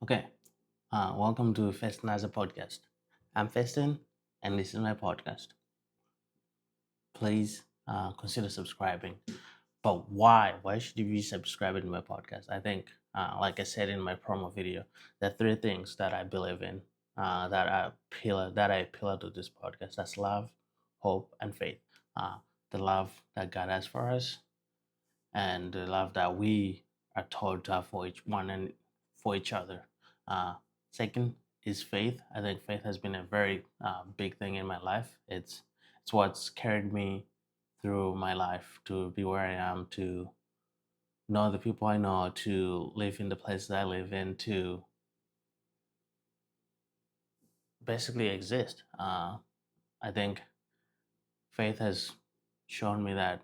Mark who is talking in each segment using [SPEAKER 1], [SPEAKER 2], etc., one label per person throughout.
[SPEAKER 1] Okay, welcome to Festin as a podcast. I'm Festin, and this is my podcast. Please consider subscribing. But why? Why should you be subscribing to my podcast? I think, like I said in my promo video, there are three things that I believe in that I pillar to this podcast. That's love, hope, and faith. Uh, the love that God has for us, and the love that we are told to have for each one and for each other. Uh, Second is faith. I think faith has been a very big thing in my life. It's what's carried me through my life to be where I am, to know the people I know, to live in the place that I live in, to basically exist. I think faith has shown me that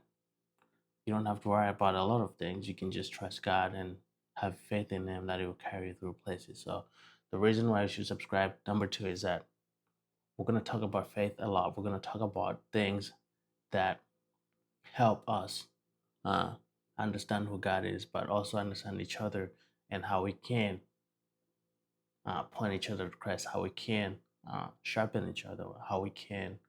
[SPEAKER 1] you don't have to worry about a lot of things. You can just trust God and have faith in Him that He will carry you through places. So, the reason why you should subscribe, number two, is that we're going to talk about faith a lot. We're going to talk about things that help us uh, understand who God is, but also understand each other and how we can point each other to Christ, how we can sharpen each other, how we can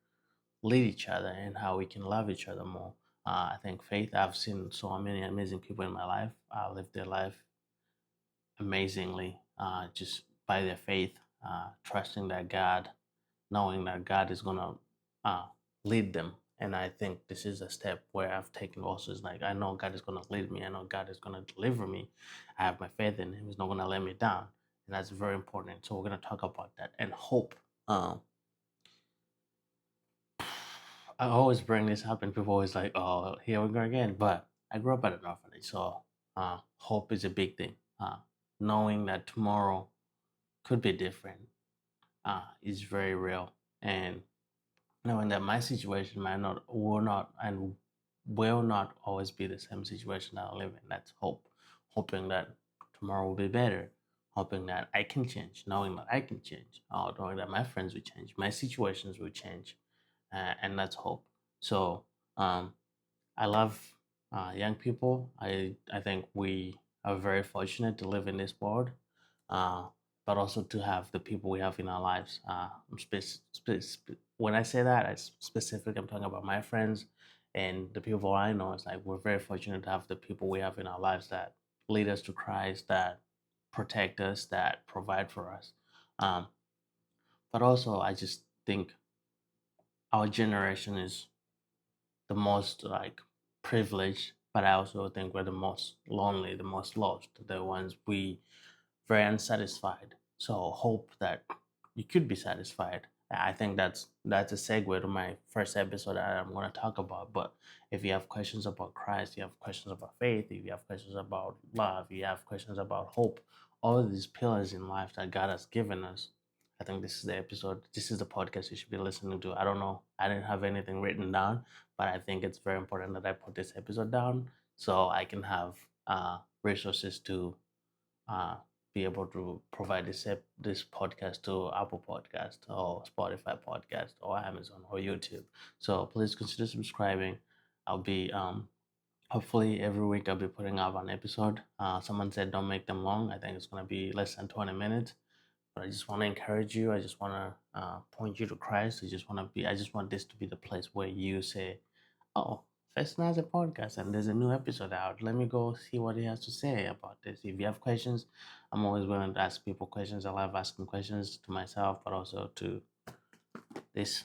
[SPEAKER 1] lead each other, and how we can love each other more. I think faith, I've seen so many amazing people in my life live their life amazingly just by their faith, trusting that God, knowing that God is going to lead them. And I think this is a step where I've taken also. Is like, I know God is going to lead me. I know God is going to deliver me. I have my faith in Him. He's not going to let me down. And that's very important. So we're going to talk about that. And hope. I always bring this up, and people always like, "Oh, here we go again." But I grew up at an orphanage, so hope is a big thing. Knowing that tomorrow could be different is very real, and knowing that my situation might not, will not, and will not always be the same situation that I live in. That's hope. Hoping that tomorrow will be better. Hoping that I can change. Knowing that I can change. Knowing that my friends will change. My situations will change, and that's hope. So um, I love young people. I think we are very fortunate to live in this world, uh, but also to have the people we have in our lives. When I say that, it's specific. I'm talking about my friends and the people I know. It's like we're very fortunate to have the people we have in our lives that lead us to Christ, that protect us, that provide for us. Um, but also, I just think our generation is the most like privileged, but I also think we're the most lonely, the most lost, the ones we very unsatisfied. So hope that you could be satisfied. I think that's a segue to my first episode that I'm going to talk about. But if you have questions about Christ, you have questions about faith, if you have questions about love, you have questions about hope, all of these pillars in life that God has given us, I think this is the episode. This is the podcast you should be listening to. I don't know. I didn't have anything written down, but I think it's very important that I put this episode down so I can have resources to uh, be able to provide this podcast to Apple Podcast or Spotify Podcast or Amazon or YouTube. So please consider subscribing. I'll be hopefully every week I'll be putting out an episode. Someone said don't make them long. I think it's gonna be less than 20 minutes. But I just want to encourage you. I just want to point you to Christ. I just want this to be the place where you say, "Oh, Festina has a podcast and there's a new episode out. Let me go see what he has to say about this." If you have questions, I'm always willing to ask people questions. I love asking questions to myself, but also to this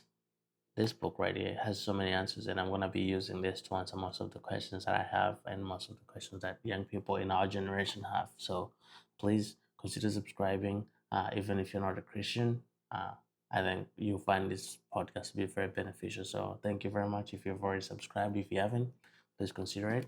[SPEAKER 1] this book right here. It has so many answers, and I'm gonna be using this to answer most of the questions that I have and most of the questions that young people in our generation have. So please consider subscribing, even if you're not a Christian. I think you'll find this podcast to be very beneficial. So thank you very much if you've already subscribed. If you haven't, please consider it.